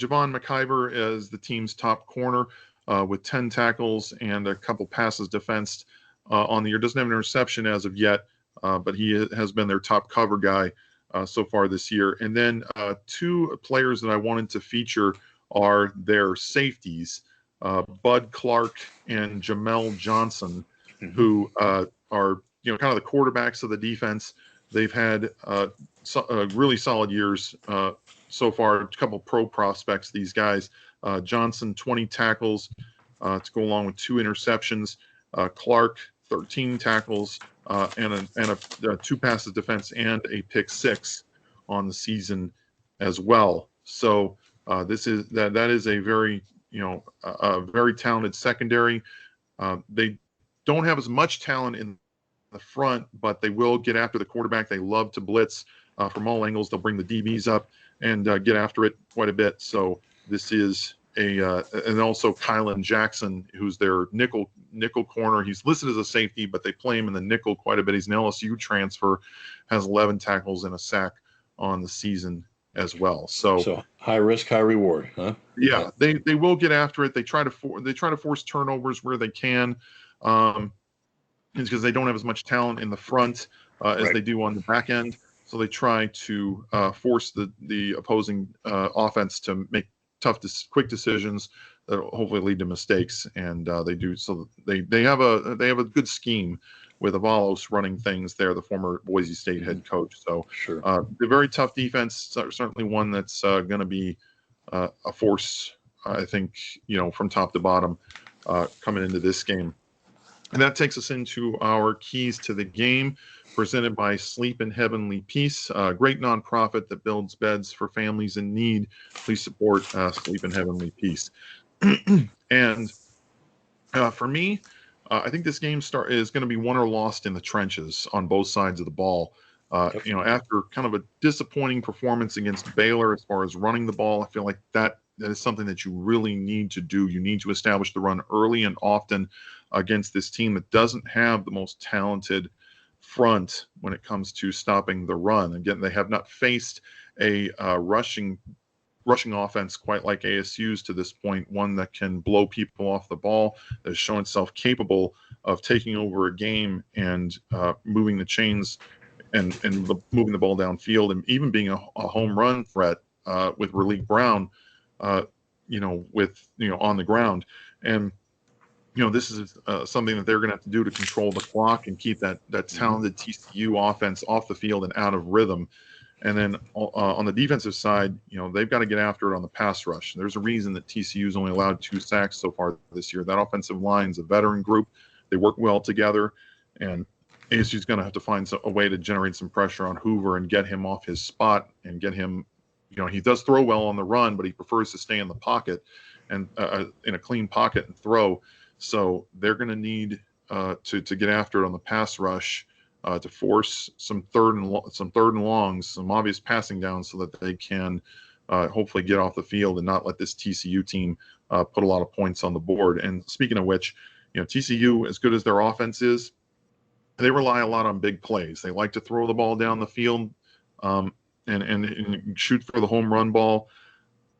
Javon McIver is the team's top corner with 10 tackles and a couple passes defensed on the year. Doesn't have an interception as of yet, but he has been their top cover guy so far this year. And then two players that I wanted to feature are their safeties, Bud Clark and Jamel Johnson, who are kind of the quarterbacks of the defense. They've had really solid years so far. A couple pro prospects, these guys. Johnson, 20 tackles to go along with 2 interceptions. Clark, 13 tackles and a 2 passes defense and a pick 6 on the season as well. So that is a very a very talented secondary. They don't have as much talent in the front, but they will get after the quarterback. They love to blitz from all angles. They'll bring the DBs up and get after it quite a bit. So this is and also Kylan Jackson, who's their nickel corner. He's listed as a safety, but they play him in the nickel quite a bit. He's an LSU transfer, has 11 tackles and a sack on the season as well. So high risk, high reward, huh? Yeah, they will get after it. They try to force turnovers where they can. It's because they don't have as much talent in the front as they do on the back end. So they try to force the opposing offense to make quick decisions that will hopefully lead to mistakes, and they do. So they have a good scheme with Avalos running things there, the former Boise State head coach. So sure, the very tough defense, certainly one that's going to be a force, I think, from top to bottom coming into this game. And that takes us into our keys to the game, presented by Sleep in Heavenly Peace, a great nonprofit that builds beds for families in need. Please support Sleep in Heavenly Peace. And for me, I think this game is going to be won or lost in the trenches on both sides of the ball. After kind of a disappointing performance against Baylor as far as running the ball, I feel like that is something that you really need to do. You need to establish the run early and often against this team that doesn't have the most talented front when it comes to stopping the run. Again, they have not faced a rushing offense quite like ASU's to this point, one that can blow people off the ball, that has shown itself capable of taking over a game and moving the chains and moving the ball downfield, and even being a home run threat with Raleigh Brown, on the ground. And this is something that they're going to have to do to control the clock and keep that talented TCU offense off the field and out of rhythm. And then on the defensive side, they've got to get after it on the pass rush. There's a reason that TCU's only allowed 2 sacks so far this year. That offensive line's a veteran group. They work well together, and ASU's going to have to find a way to generate some pressure on Hoover and get him off his spot and get him. He does throw well on the run, but he prefers to stay in the pocket and in a clean pocket and throw. So they're going to need to get after it on the pass rush to force some third and longs, some obvious passing downs, so that they can hopefully get off the field and not let this TCU team put a lot of points on the board. And speaking of which, TCU, as good as their offense is, they rely a lot on big plays. They like to throw the ball down the field and shoot for the home run ball.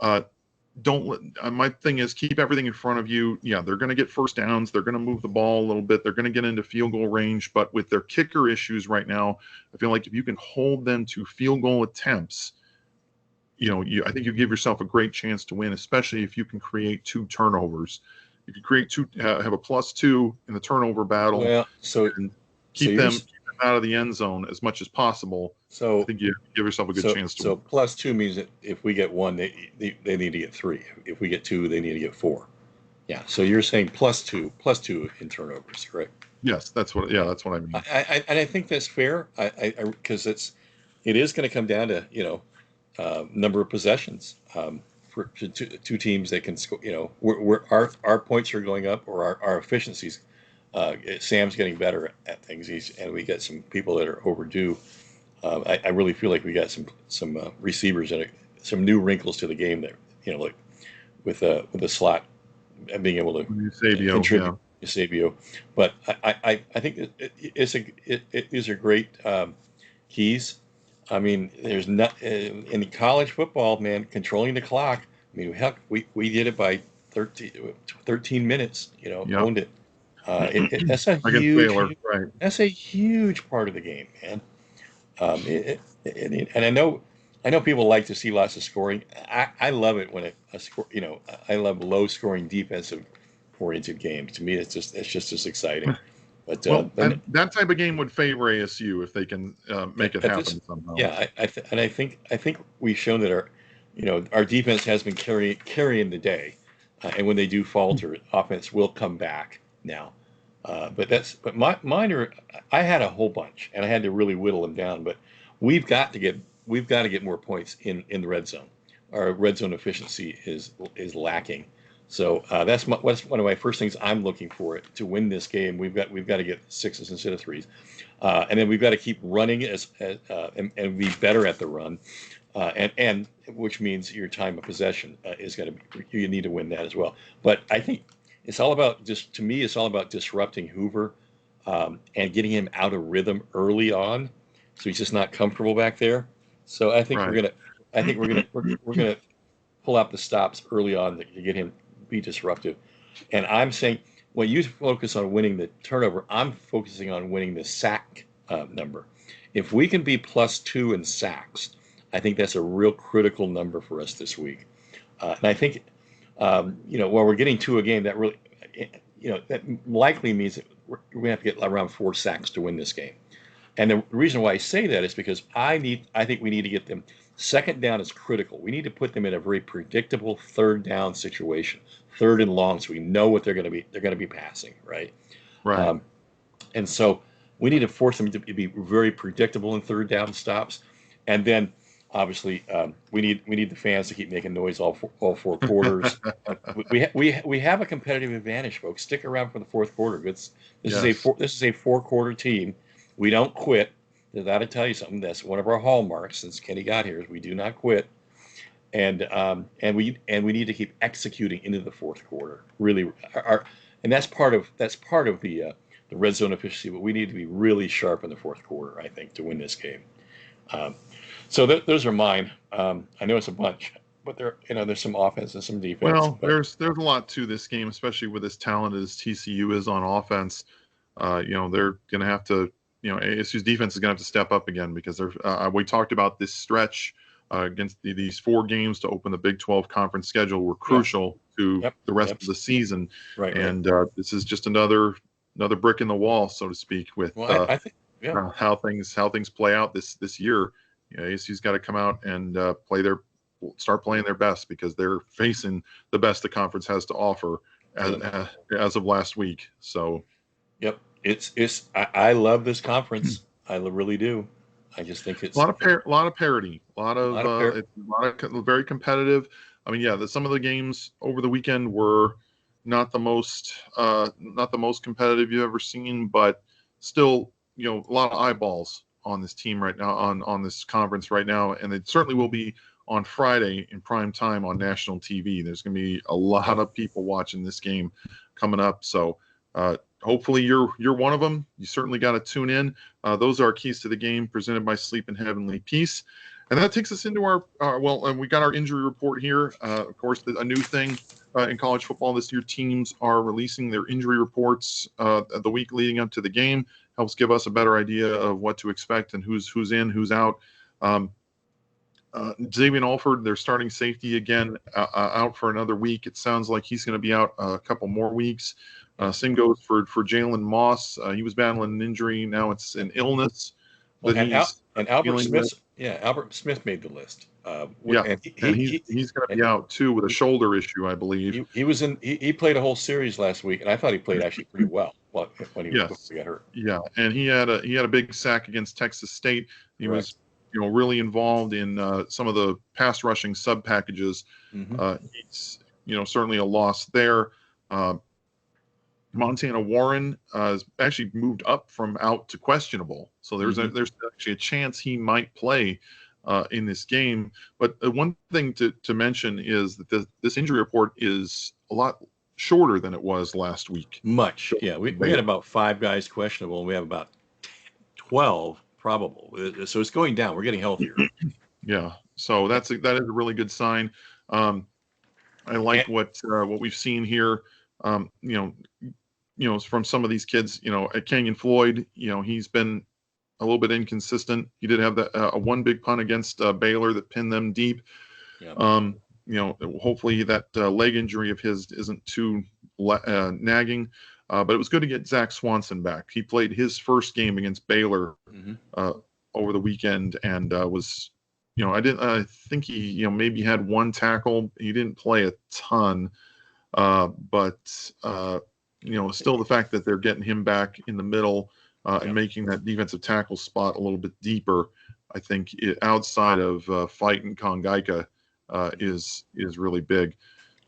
My thing is, keep everything in front of you. Yeah, they're going to get first downs. They're going to move the ball a little bit. They're going to get into field goal range. But with their kicker issues right now, I feel like if you can hold them to field goal attempts, I think you give yourself a great chance to win, especially if you can create 2 turnovers. If you create 2, have a +2 in the turnover battle, and keep them out of the end zone as much as possible. So I think you give yourself a good chance to win. So +2 means that if we get 1, they need to get 3. If we get 2, they need to get 4. Yeah. So you're saying +2 in turnovers, correct? Yes, that's what I mean. I think that's fair. Because it is going to come down to number of possessions for 2 teams that can score. Our points are going up, or our efficiencies. Sam's getting better at things, and we got some people that are overdue. I really feel like we got some receivers and some new wrinkles to the game that like with the slot and being able to contribute. Eusebio. But I think these are great keys. I mean, there's not in college football, man. Controlling the clock I mean, heck, we did it by 13 minutes. Yep. Owned it. That's a Against Baylor, right? that's a huge part of the game, man. And I know people like to see lots of scoring. I love it when a score. I love low scoring defensive oriented games. To me, it's just as exciting. But Well, and that type of game would favor ASU if they can make it at this, happen somehow. yeah, and I think we've shown that our defense has been carrying the day, and when they do falter, offense will come back now. But mine are. I had a whole bunch, and I had to really whittle them down. But we've got to get more points in the red zone. Our red zone efficiency is lacking. So what's one of my first things I'm looking for to win this game. We've got to get sixes instead of threes, and then we've got to keep running and be better at the run, and which means your time of possession is going to be, you need to win that as well. But I think it's all about to me it's all about disrupting Hoover, and getting him out of rhythm early on, so he's just not comfortable back there. So Right. we're gonna pull out the stops early on to get him be disruptive. And I'm saying when you focus on winning the turnover, I'm focusing on winning the sack number. If we can be +2 in sacks, I think that's a real critical number for us this week. And I think, while we're getting 2 a game, that really, that likely means that we're going to have to get around 4 sacks to win this game. And the reason why I say that is because I think we need to get them. Second down is critical. We need to put them in a very predictable third down situation, third and long, so we know what they're going to be. They're going to be passing, right? Right. And so we need to force them to be very predictable in third down stops. And then obviously we need the fans to keep making noise all 4 quarters. We have a competitive advantage, folks. Stick around for the fourth quarter. This is Yes. a 4-quarter team. We don't quit. That'll tell you something. That's one of our hallmarks since Kenny got here. Is we do not quit, and we need to keep executing into the fourth quarter. Really, and that's part of the red zone efficiency. But we need to be really sharp in the fourth quarter, I think, to win this game. So those are mine. I know it's a bunch, but there's some offense and some defense. Well, But there's a lot to this game, especially with as talented as TCU is on offense. They're going to have to. ASU's defense is going to have to step up again because we talked about this stretch against these 4 games to open the Big 12 conference schedule were crucial to the rest of the season. Right. And this is just another brick in the wall, so to speak, with I think how things play out this year. ASU's got to come out and start playing their best because they're facing the best the conference has to offer as of last week. So. Yep. I love this conference. I really do. I just think it's a lot of parity, it's very competitive. I mean, some of the games over the weekend were not the most competitive you've ever seen, but still, a lot of eyeballs on this team right now, on this conference right now, and it certainly will be on Friday in prime time on national TV. There's going to be a lot of people watching this game coming up, so. Hopefully you're one of them. You certainly got to tune in. Those are our keys to the game presented by Sleep in Heavenly Peace. And that takes us into and we got our injury report here. Of course, a new thing in college football this year, teams are releasing their injury reports the week leading up to the game. Helps give us a better idea of what to expect and who's in, who's out. Xavier Alford, their starting safety, again, out for another week. It sounds like he's going to be out a couple more weeks. Same goes for Jalen Moss. He was battling an injury. Now it's an illness. Well, and Albert Smith. Yeah, Albert Smith made the list. And he's going to be out too with a shoulder issue, I believe. He played a whole series last week, and I thought he played actually pretty well when he got hurt. Yeah, and he had a big sack against Texas State. He was really involved in some of the pass rushing sub packages. Mm-hmm. He's certainly a loss there. Montana Warren has actually moved up from out to questionable, so there's actually a chance he might play in this game. But one thing to mention is that this injury report is a lot shorter than it was last week. Much, yeah. We had about 5 guys questionable, and we have about 12 probable. So it's going down. We're getting healthier. Yeah, so that is a really good sign. I like And, what we've seen here. From some of these kids, at Kenyon Floyd, he's been a little bit inconsistent. He did have a one big punt against Baylor that pinned them deep. yeah, Hopefully that leg injury of his isn't too nagging. But it was good to get Zach Swanson back. He played his first game against Baylor over the weekend and was, I think he, maybe had one tackle. He didn't play a ton, but still the fact that they're getting him back in the middle and making that defensive tackle spot a little bit deeper, I think outside of Fight and Kongaika is really big.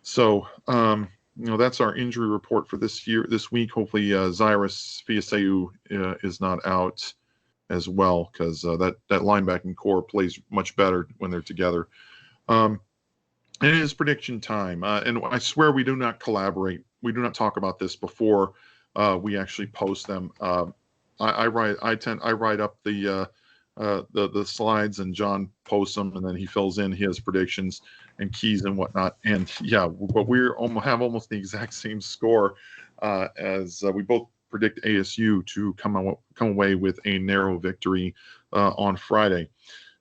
So, that's our injury report for this week. Hopefully, Zyrus Fiaseu is not out as well, because that linebacking core plays much better when they're together. It is prediction time, and I swear we do not collaborate. We do not talk about this before we actually post them. I write up the slides, and John posts them, and then he fills in his predictions and keys and whatnot. And yeah, but we have almost the exact same score as we both predict ASU to come away with a narrow victory on Friday.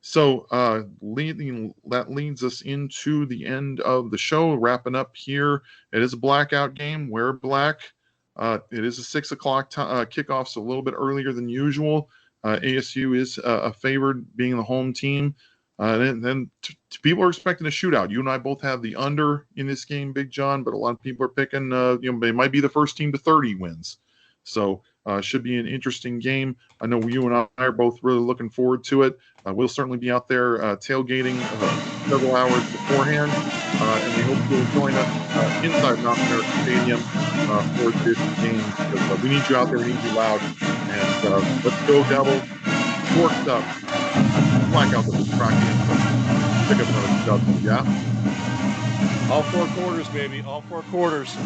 So that leads us into the end of the show, wrapping up here. It is a blackout game. Wear black. It is a 6 o'clock kickoff, so a little bit earlier than usual. ASU is a favored, being the home team. And then people are expecting a shootout. You and I both have the under in this game, Big John, but a lot of people are picking, they might be the first team to 30 wins. So should be an interesting game. I know you and I are both really looking forward to it. We'll certainly be out there tailgating several hours beforehand, and we hope you'll join us inside Mount America Stadium for this game, because we need you out there. We need you loud. And let's go, Devils. Forked up. Blackout the Rocky. Pick up another dub, yeah? all four quarters, baby, all four quarters.